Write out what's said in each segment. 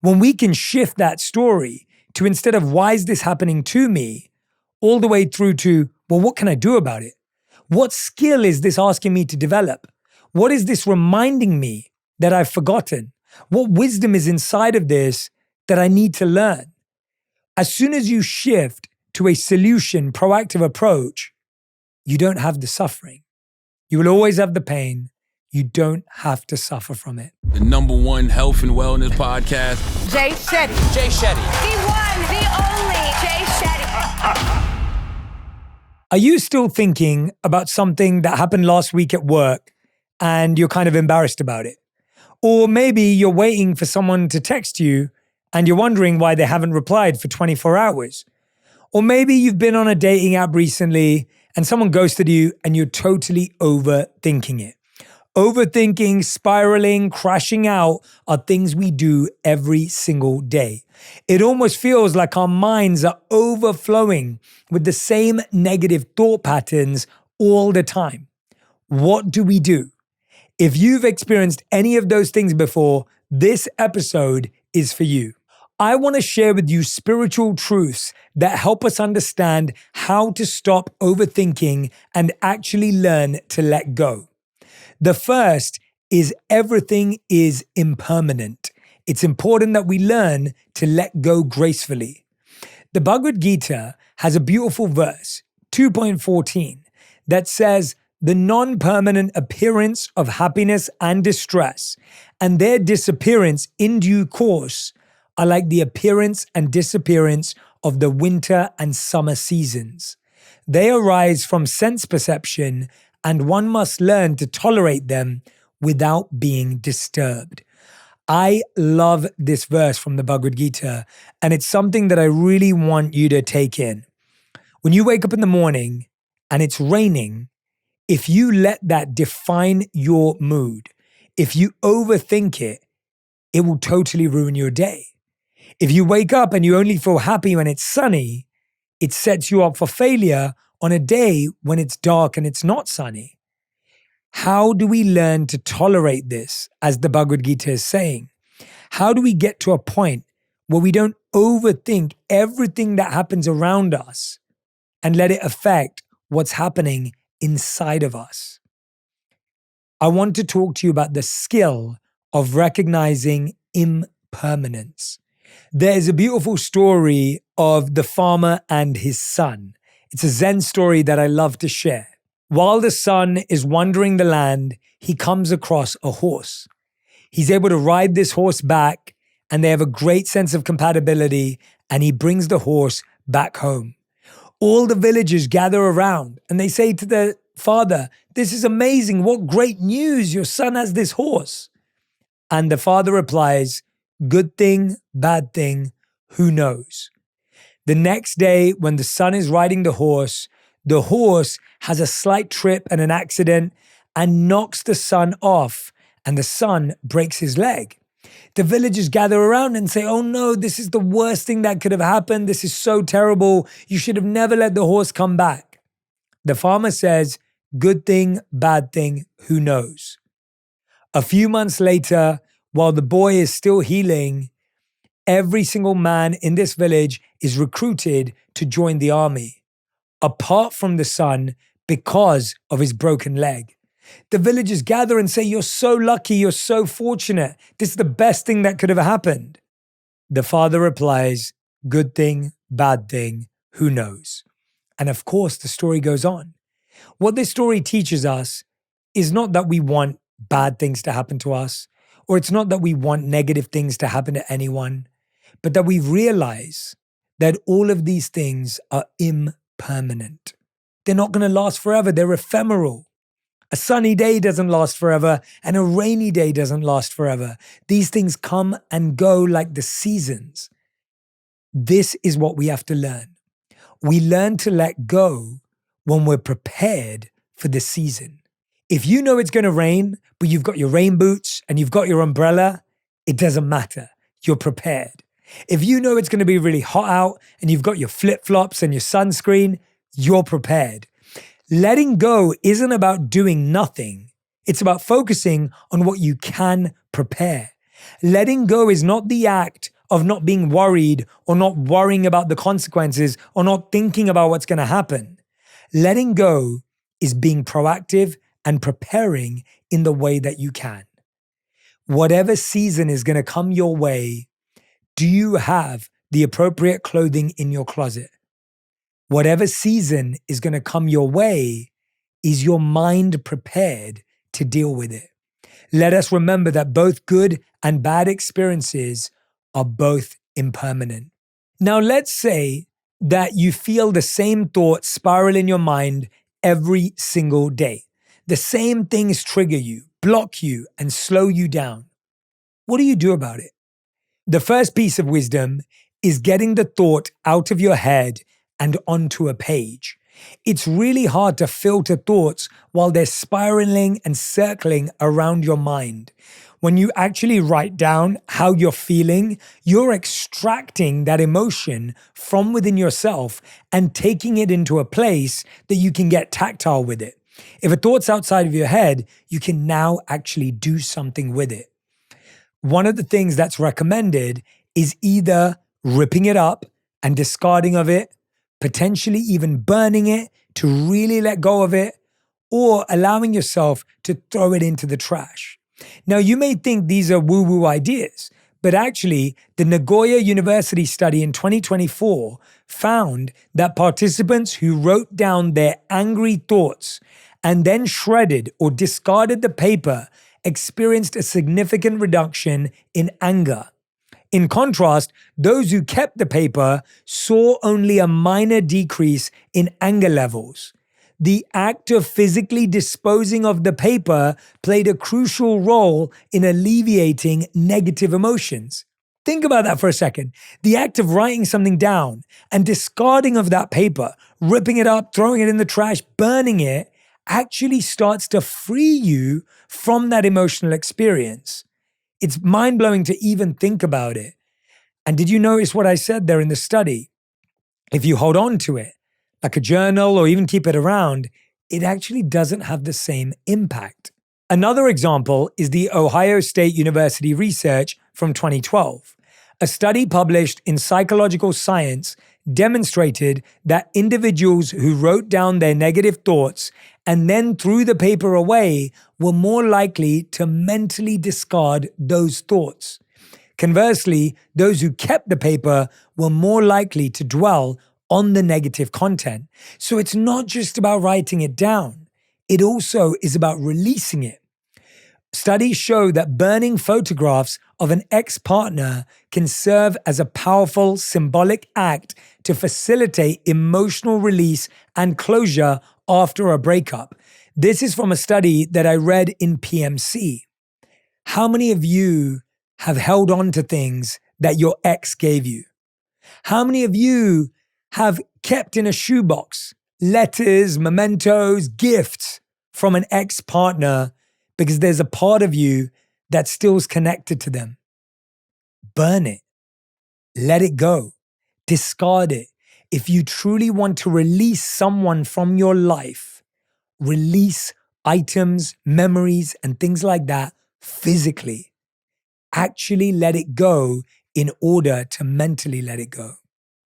When we can shift that story to, instead of why is this happening to me, all the way through to, well, what can I do about it? What skill is this asking me to develop? What is this reminding me that I've forgotten? What wisdom is inside of this that I need to learn? As soon as you shift to a solution, proactive approach, you don't have the suffering. You will always have the pain. You don't have to suffer from it. The #1 health and wellness podcast. Jay Shetty. Jay Shetty. The one, the only Jay Shetty. Are you still thinking about something that happened last week at work and you're kind of embarrassed about it? Or maybe you're waiting for someone to text you and you're wondering why they haven't replied for 24 hours. Or maybe you've been on a dating app recently and someone ghosted you and you're totally overthinking it. Overthinking, spiraling, crashing out are things we do every single day. It almost feels like our minds are overflowing with the same negative thought patterns all the time. What do we do? If you've experienced any of those things before, this episode is for you. I want to share with you spiritual truths that help us understand how to stop overthinking and actually learn to let go. The first is everything is impermanent. It's important that we learn to let go gracefully. The Bhagavad Gita has a beautiful verse, 2.14, that says, the non-permanent appearance of happiness and distress and their disappearance in due course are like the appearance and disappearance of the winter and summer seasons. They arise from sense perception, and one must learn to tolerate them without being disturbed. I love this verse from the Bhagavad Gita, and it's something that I really want you to take in. When you wake up in the morning and it's raining, if you let that define your mood, if you overthink it, it will totally ruin your day. If you wake up and you only feel happy when it's sunny, it sets you up for failure on a day when it's dark and it's not sunny. How do we learn to tolerate this, as the Bhagavad Gita is saying? How do we get to a point where we don't overthink everything that happens around us and let it affect what's happening inside of us? I want to talk to you about the skill of recognizing impermanence. There's a beautiful story of the farmer and his son. It's a Zen story that I love to share. While the son is wandering the land, he comes across a horse. He's able to ride this horse back, and they have a great sense of compatibility, and he brings the horse back home. All the villagers gather around, and they say to the father, "This is amazing. What great news. Your son has this horse." And the father replies, "Good thing, bad thing, who knows?" The next day, when the son is riding the horse has a slight trip and an accident and knocks the son off, and the son breaks his leg. The villagers gather around and say, "Oh no, this is the worst thing that could have happened. This is so terrible. You should have never let the horse come back." The farmer says, "Good thing, bad thing, who knows?" A few months later, while the boy is still healing, every single man in this village is recruited to join the army, apart from the son because of his broken leg. The villagers gather and say, "You're so lucky, you're so fortunate. This is the best thing that could have happened." The father replies, "Good thing, bad thing, who knows?" And of course, the story goes on. What this story teaches us is not that we want bad things to happen to us, or it's not that we want negative things to happen to anyone, but that we realize that all of these things are impermanent. They're not going to last forever. They're ephemeral. A sunny day doesn't last forever, and a rainy day doesn't last forever. These things come and go like the seasons. This is what we have to learn. We learn to let go when we're prepared for the season. If you know it's going to rain, but you've got your rain boots and you've got your umbrella, it doesn't matter. You're prepared. If you know it's going to be really hot out and you've got your flip-flops and your sunscreen, you're prepared. Letting go isn't about doing nothing. It's about focusing on what you can prepare. Letting go is not the act of not being worried or not worrying about the consequences or not thinking about what's going to happen. Letting go is being proactive and preparing in the way that you can. Whatever season is going to come your way, do you have the appropriate clothing in your closet? Whatever season is going to come your way, is your mind prepared to deal with it? Let us remember that both good and bad experiences are both impermanent. Now, let's say that you feel the same thoughts spiral in your mind every single day. The same things trigger you, block you, and slow you down. What do you do about it? The first piece of wisdom is getting the thought out of your head and onto a page. It's really hard to filter thoughts while they're spiraling and circling around your mind. When you actually write down how you're feeling, you're extracting that emotion from within yourself and taking it into a place that you can get tactile with it. If a thought's outside of your head, you can now actually do something with it. One of the things that's recommended is either ripping it up and discarding of it, potentially even burning it to really let go of it, or allowing yourself to throw it into the trash. Now, you may think these are woo-woo ideas, but actually, the Nagoya University study in 2024 found that participants who wrote down their angry thoughts and then shredded or discarded the paper experienced a significant reduction in anger. In contrast, those who kept the paper saw only a minor decrease in anger levels. The act of physically disposing of the paper played a crucial role in alleviating negative emotions. Think about that for a second. The act of writing something down and discarding of that paper, ripping it up, throwing it in the trash, burning it, actually starts to free you from that emotional experience. It's mind-blowing to even think about it. And did you notice what I said there in the study? If you hold on to it, like a journal or even keep it around, it actually doesn't have the same impact. Another example is the Ohio State University research from 2012. A study published in Psychological Science demonstrated that individuals who wrote down their negative thoughts and then threw the paper away were more likely to mentally discard those thoughts. Conversely, those who kept the paper were more likely to dwell on the negative content. So it's not just about writing it down. It also is about releasing it. Studies show that burning photographs of an ex-partner can serve as a powerful symbolic act to facilitate emotional release and closure after a breakup. This is from a study that I read in PMC. How many of you have held on to things that your ex gave you? How many of you have kept in a shoebox letters, mementos, gifts from an ex-partner because there's a part of you that still's connected to them? Burn it. Let it go. Discard it. If you truly want to release someone from your life, release items, memories, and things like that physically. Actually let it go in order to mentally let it go.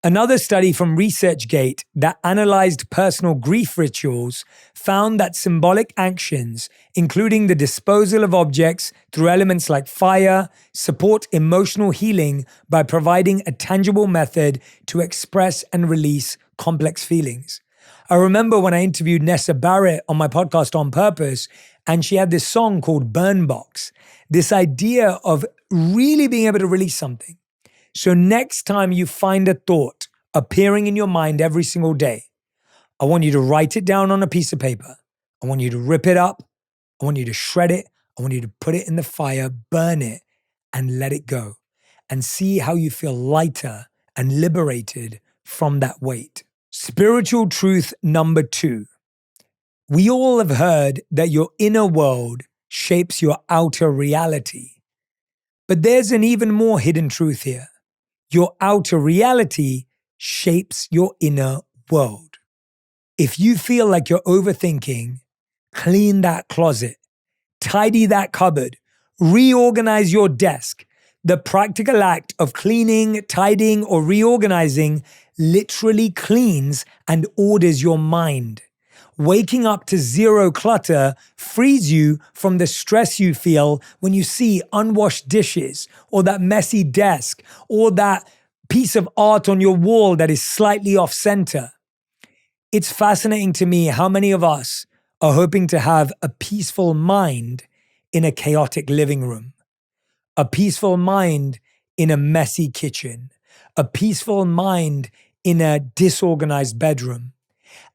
Another study from ResearchGate that analyzed personal grief rituals found that symbolic actions, including the disposal of objects through elements like fire, support emotional healing by providing a tangible method to express and release complex feelings. I remember when I interviewed Nessa Barrett on my podcast On Purpose, and she had this song called Burn Box, this idea of really being able to release something. So next time you find a thought appearing in your mind every single day, I want you to write it down on a piece of paper. I want you to rip it up. I want you to shred it. I want you to put it in the fire, burn it, and let it go. And see how you feel lighter and liberated from that weight. Spiritual truth number 2. We all have heard that your inner world shapes your outer reality. But there's an even more hidden truth here. Your outer reality shapes your inner world. If you feel like you're overthinking, clean that closet, tidy that cupboard, Reorganize your desk. The practical act of cleaning, tidying, or reorganizing literally cleans and orders your mind. Waking up to zero clutter frees you from the stress you feel when you see unwashed dishes or that messy desk or that piece of art on your wall that is slightly off center. It's fascinating to me how many of us are hoping to have a peaceful mind in a chaotic living room, a peaceful mind in a messy kitchen, a peaceful mind in a disorganized bedroom.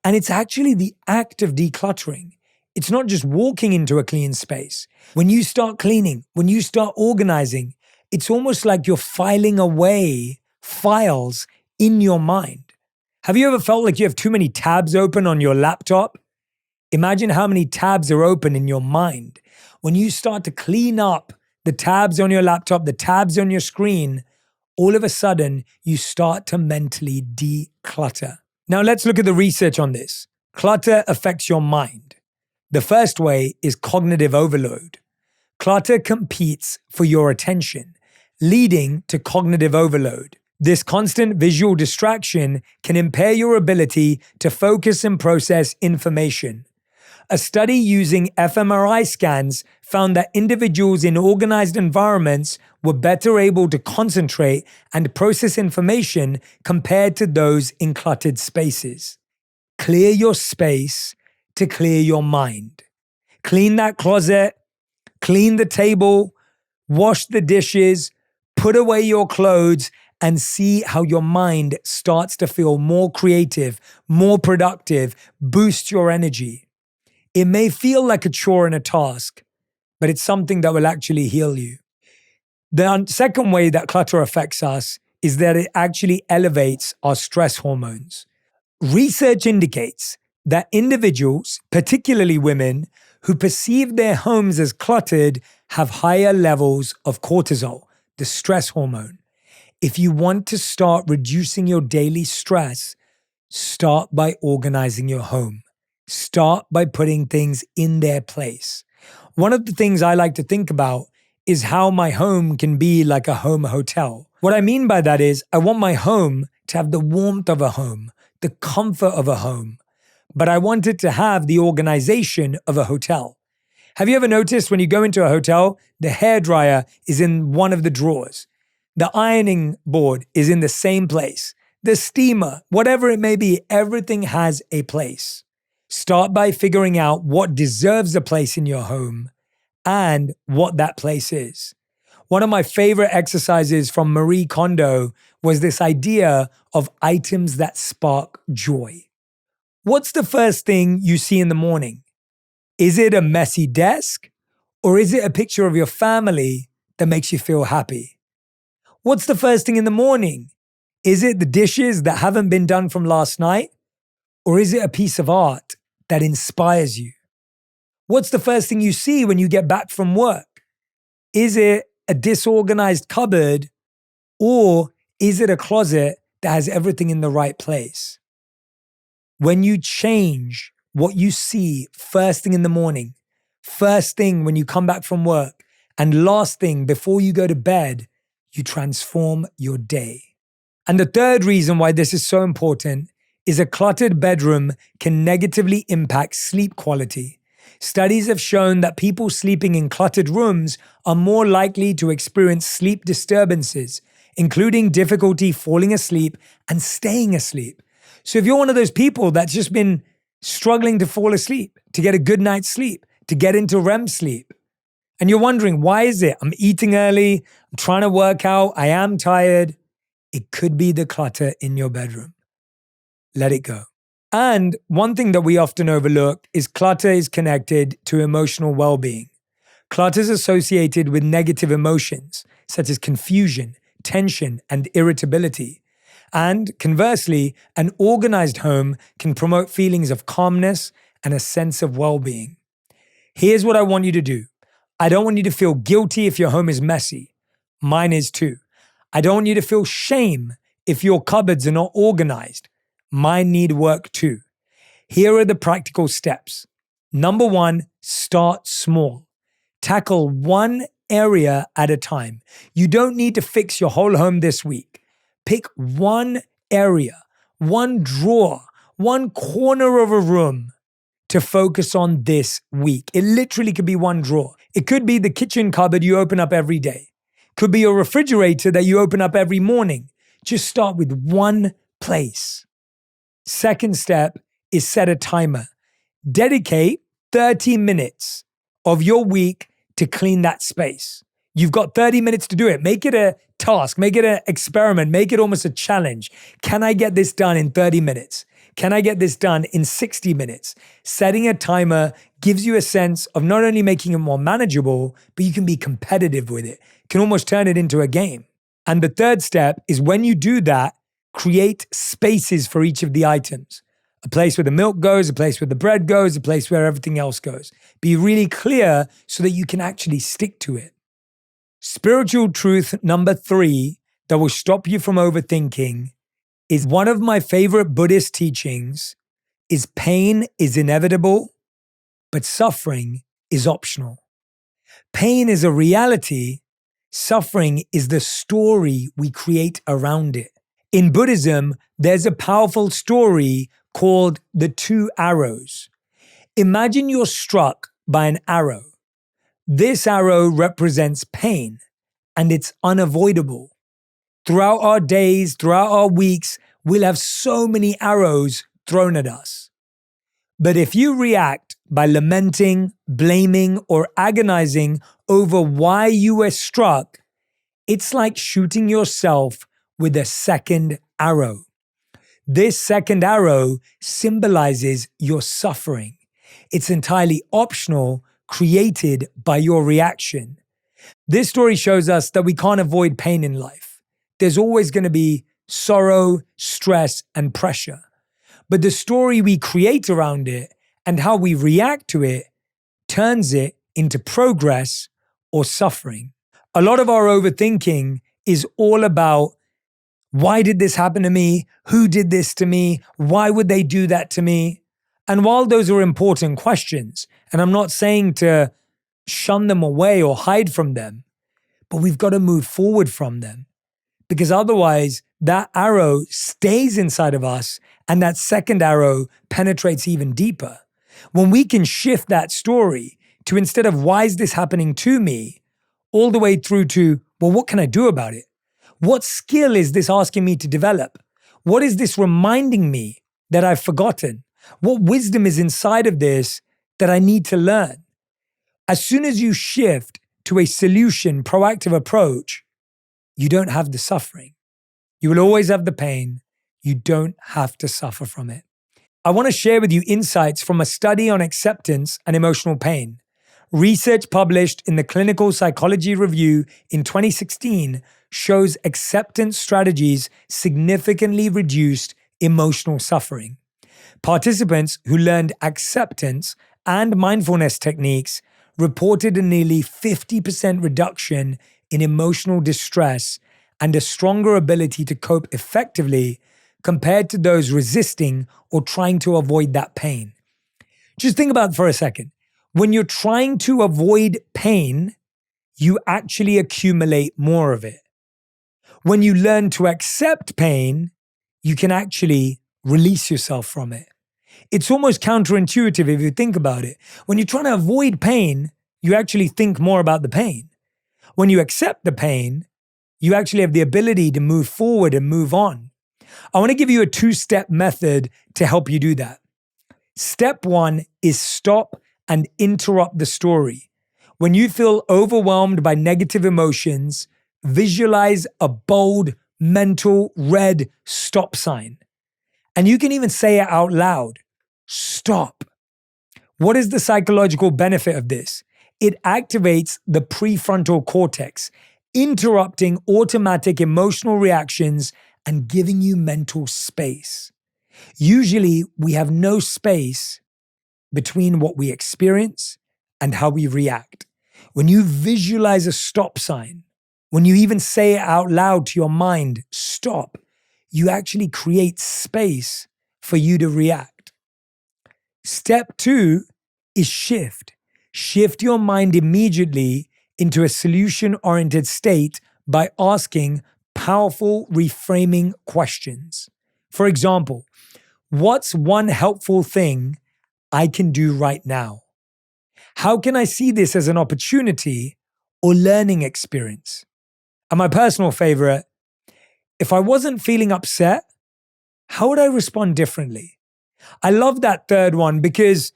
And it's actually the act of decluttering. It's not just walking into a clean space. When you start cleaning, when you start organizing, it's almost like you're filing away files in your mind. Have you ever felt like you have too many tabs open on your laptop? Imagine how many tabs are open in your mind. When you start to clean up the tabs on your laptop, the tabs on your screen, all of a sudden you start to mentally declutter. Now let's look at the research on this. Clutter affects your mind. The first way is cognitive overload. Clutter competes for your attention, leading to cognitive overload. This constant visual distraction can impair your ability to focus and process information. A study using fMRI scans found that individuals in organized environments were better able to concentrate and process information compared to those in cluttered spaces. Clear your space to clear your mind. Clean that closet, clean the table, wash the dishes, put away your clothes, and see how your mind starts to feel more creative, more productive, boost your energy. It may feel like a chore and a task, but it's something that will actually heal you. The second way that clutter affects us is that it actually elevates our stress hormones. Research indicates that individuals, particularly women, who perceive their homes as cluttered have higher levels of cortisol, the stress hormone. If you want to start reducing your daily stress, start by organizing your home. Start by putting things in their place. One of the things I like to think about is how my home can be like a home hotel. What I mean by that is I want my home to have the warmth of a home, the comfort of a home, but I want it to have the organization of a hotel. Have you ever noticed when you go into a hotel, the hairdryer is in one of the drawers? The ironing board is in the same place. The steamer, whatever it may be, everything has a place. Start by figuring out what deserves a place in your home and what that place is. One of my favorite exercises from Marie Kondo was this idea of items that spark joy. What's the first thing you see in the morning? Is it a messy desk or is it a picture of your family that makes you feel happy? What's the first thing in the morning? Is it the dishes that haven't been done from last night? Or is it a piece of art that inspires you? What's the first thing you see when you get back from work? Is it a disorganized cupboard or is it a closet that has everything in the right place? When you change what you see first thing in the morning, first thing when you come back from work, and last thing before you go to bed, you transform your day. And the third reason why this is so important is a cluttered bedroom can negatively impact sleep quality. Studies have shown that people sleeping in cluttered rooms are more likely to experience sleep disturbances, including difficulty falling asleep and staying asleep. So if you're one of those people that's just been struggling to fall asleep, to get a good night's sleep, to get into REM sleep, and you're wondering, why is it? I'm eating early, I'm trying to work out, I am tired. It could be the clutter in your bedroom. Let it go. And one thing that we often overlook is clutter is connected to emotional well-being. Clutter is associated with negative emotions, such as confusion, tension, and irritability. And conversely, an organized home can promote feelings of calmness and a sense of well-being. Here's what I want you to do. I don't want you to feel guilty if your home is messy. Mine is too. I don't want you to feel shame if your cupboards are not organized. Mine need work too. Here are the practical steps. Number one, start small. Tackle one area at a time. You don't need to fix your whole home this week. Pick one area, one drawer, one corner of a room to focus on this week. It literally could be one drawer. It could be the kitchen cupboard you open up every day. Could be your refrigerator that you open up every morning. Just start with one place. Second step is set a timer. Dedicate 30 minutes of your week to clean that space. You've got 30 minutes to do it. Make it a task, make it an experiment, make it almost a challenge. Can I get this done in 30 minutes? Can I get this done in 60 minutes? Setting a timer gives you a sense of not only making it more manageable, but you can be competitive with it. You can almost turn it into a game. And the third step is when you do that, create spaces for each of the items. A place where the milk goes, a place where the bread goes, a place where everything else goes. Be really clear so that you can actually stick to it. Spiritual truth number 3 that will stop you from overthinking is one of my favorite Buddhist teachings is pain is inevitable, but suffering is optional. Pain is a reality. Suffering is the story we create around it. In Buddhism, there's a powerful story called the 2 arrows. Imagine you're struck by an arrow. This arrow represents pain, and it's unavoidable. Throughout our days, throughout our weeks, we'll have so many arrows thrown at us. But if you react by lamenting, blaming, or agonizing over why you were struck, it's like shooting yourself with a second arrow. This second arrow symbolizes your suffering. It's entirely optional, created by your reaction. This story shows us that we can't avoid pain in life. There's always going to be sorrow, stress, and pressure. But the story we create around it and how we react to it turns it into progress or suffering. A lot of our overthinking is all about why did this happen to me? Who did this to me? Why would they do that to me? And while those are important questions, and I'm not saying to shun them away or hide from them, but we've got to move forward from them. Because otherwise, that arrow stays inside of us and that second arrow penetrates even deeper. When we can shift that story to instead of why is this happening to me, all the way through to, well, what can I do about it? What skill is this asking me to develop? What is this reminding me that I've forgotten? What wisdom is inside of this that I need to learn? As soon as you shift to a solution, proactive approach, you don't have the suffering. You will always have the pain. You don't have to suffer from it. I want to share with you insights from a study on acceptance and emotional pain. Research published in the Clinical Psychology Review in 2016 shows acceptance strategies significantly reduced emotional suffering. Participants who learned acceptance and mindfulness techniques reported a nearly 50% reduction in emotional distress and a stronger ability to cope effectively compared to those resisting or trying to avoid that pain. Just think about it for a second. When you're trying to avoid pain, you actually accumulate more of it. When you learn to accept pain, you can actually release yourself from it. It's almost counterintuitive if you think about it. When you're trying to avoid pain, you actually think more about the pain. When you accept the pain, you actually have the ability to move forward and move on. I want to give you a 2-step method to help you do that. Step 1 is stop and interrupt the story. When you feel overwhelmed by negative emotions, visualize a bold mental red stop sign. And you can even say it out loud. Stop. What is the psychological benefit of this? It activates the prefrontal cortex, interrupting automatic emotional reactions and giving you mental space. Usually, we have no space between what we experience and how we react. When you visualize a stop sign, when you even say it out loud to your mind, stop, you actually create space for you to react. Step 2 is shift. Shift your mind immediately into a solution-oriented state by asking powerful reframing questions. For example, what's one helpful thing I can do right now? How can I see this as an opportunity or learning experience? And my personal favorite, if I wasn't feeling upset, how would I respond differently? I love that third one because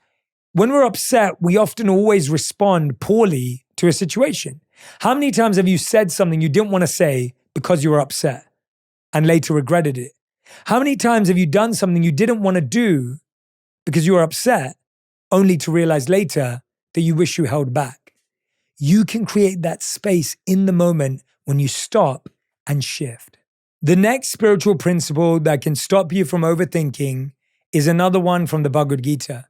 when we're upset, we often always respond poorly to a situation. How many times have you said something you didn't want to say because you were upset and later regretted it? How many times have you done something you didn't want to do because you were upset only to realize later that you wish you held back? You can create that space in the moment when you stop and shift. The next spiritual principle that can stop you from overthinking is another one from the Bhagavad Gita,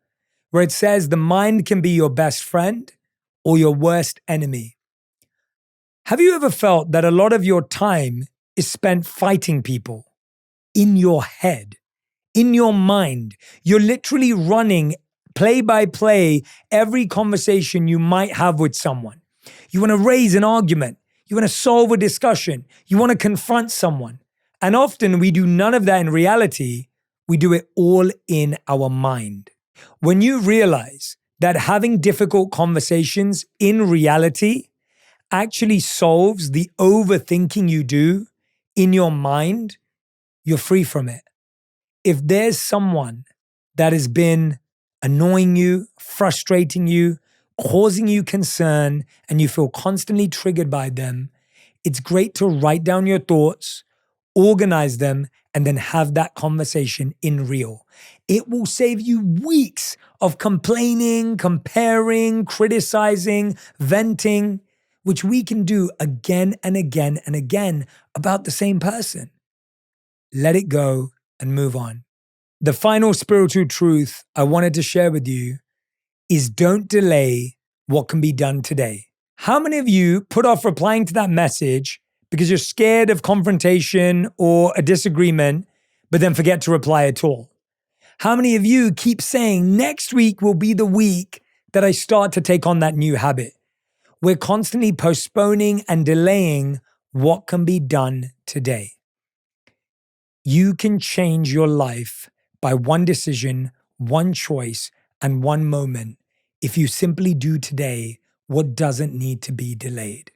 where it says the mind can be your best friend or your worst enemy. Have you ever felt that a lot of your time is spent fighting people in your head, in your mind? You're literally running play by play every conversation you might have with someone. You want to raise an argument. You want to solve a discussion. You want to confront someone. And often we do none of that in reality. We do it all in our mind. When you realize that having difficult conversations in reality actually solves the overthinking you do in your mind, you're free from it. If there's someone that has been annoying you, frustrating you, causing you concern, and you feel constantly triggered by them, it's great to write down your thoughts, organize them, and then have that conversation in real. It will save you weeks of complaining, comparing, criticizing, venting, which we can do again and again and again about the same person. Let it go and move on. The final spiritual truth I wanted to share with you is don't delay what can be done today. How many of you put off replying to that message because you're scared of confrontation or a disagreement, but then forget to reply at all? How many of you keep saying next week will be the week that I start to take on that new habit? We're constantly postponing and delaying what can be done today. You can change your life by one decision, one choice, and one moment if you simply do today what doesn't need to be delayed.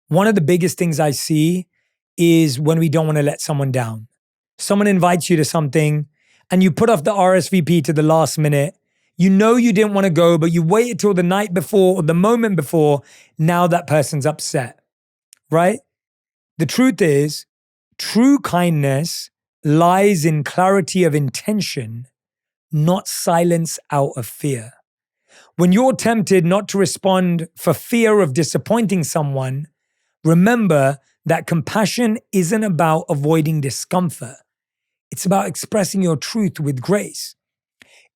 One of the biggest things I see is when we don't want to let someone down. Someone invites you to something and you put off the RSVP to the last minute. You know you didn't want to go, but you waited till the night before or the moment before. Now that person's upset, right? The truth is, true kindness lies in clarity of intention, not silence out of fear. When you're tempted not to respond for fear of disappointing someone, remember that compassion isn't about avoiding discomfort. It's about expressing your truth with grace.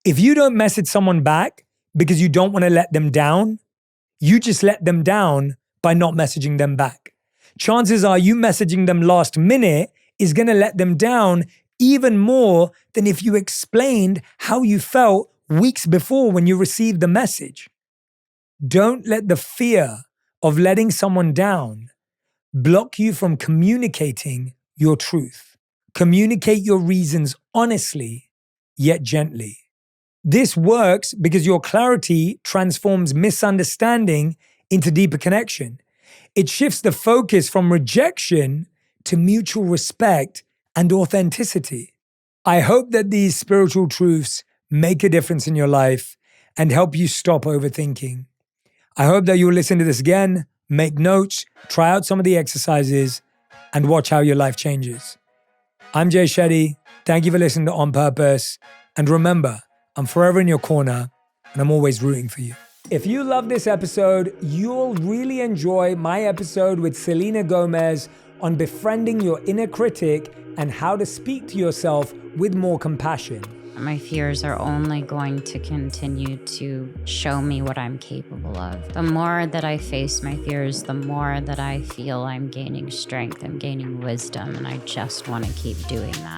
If you don't message someone back because you don't want to let them down, you just let them down by not messaging them back. Chances are you messaging them last minute is going to let them down even more than if you explained how you felt weeks before when you received the message. Don't let the fear of letting someone down block you from communicating your truth. Communicate your reasons honestly, yet gently. This works because your clarity transforms misunderstanding into deeper connection. It shifts the focus from rejection to mutual respect and authenticity. I hope that these spiritual truths make a difference in your life and help you stop overthinking. I hope that you'll listen to this again, make notes, try out some of the exercises, and watch how your life changes. I'm Jay Shetty. Thank you for listening to On Purpose. And remember, I'm forever in your corner, and I'm always rooting for you. If you love this episode, you'll really enjoy my episode with Selena Gomez on befriending your inner critic and how to speak to yourself with more compassion. My fears are only going to continue to show me what I'm capable of. The more that I face my fears, the more that I feel I'm gaining strength, I'm gaining wisdom, and I just want to keep doing that.